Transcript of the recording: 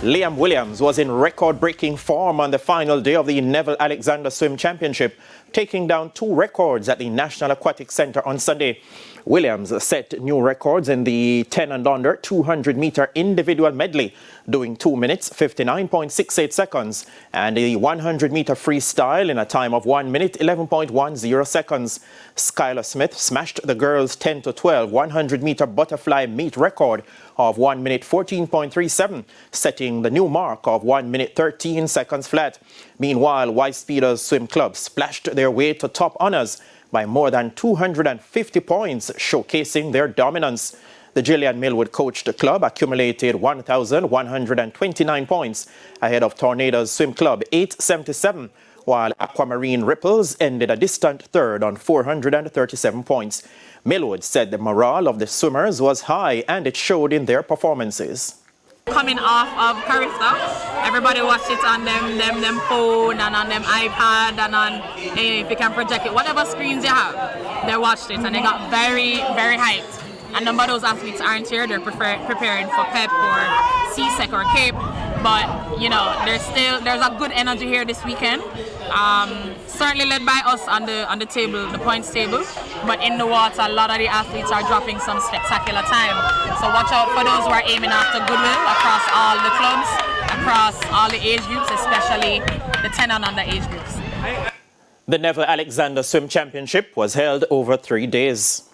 Liam Williams was in record-breaking form on the final day of the Neville Alexander Swim Championship, taking down 2 records at the National Aquatic Centre on Sunday. Williams set new records in the 10 and under 200-meter individual medley, doing 2 minutes 59.68 seconds, and the 100-meter freestyle in a time of 1 minute 11.10 seconds. Skylar Smith smashed the girls' 10 to 12 100-meter butterfly meet record of 1 minute 14.37, setting the new mark of 1 minute 13 seconds flat. Meanwhile, White Speeders Swim Club splashed their way to top honors by more than 250 points, showcasing their dominance. The Gillian Millwood-coached club accumulated 1,129 points ahead of Tornadoes Swim Club 877, while Aquamarine Ripples ended a distant third on 437 points. Millwood said the morale of the swimmers was high and it showed in their performances. Coming off of Carifta, everybody watched it on them phone and on them iPad and on, if you can project it, whatever screens you have, they watched it and they got very, very hyped. And number of those athletes aren't here, they're preparing for PEP or CSEC or Cape, but you know, there's a good energy here this weekend. Certainly led by us on the table, the points table, but in the water, a lot of the athletes are dropping some spectacular time. So watch out for those who are aiming after goodwill across all the clubs, across all the age groups, especially the 10 and under age groups. The Neville Alexander Swim Championship was held over 3 days.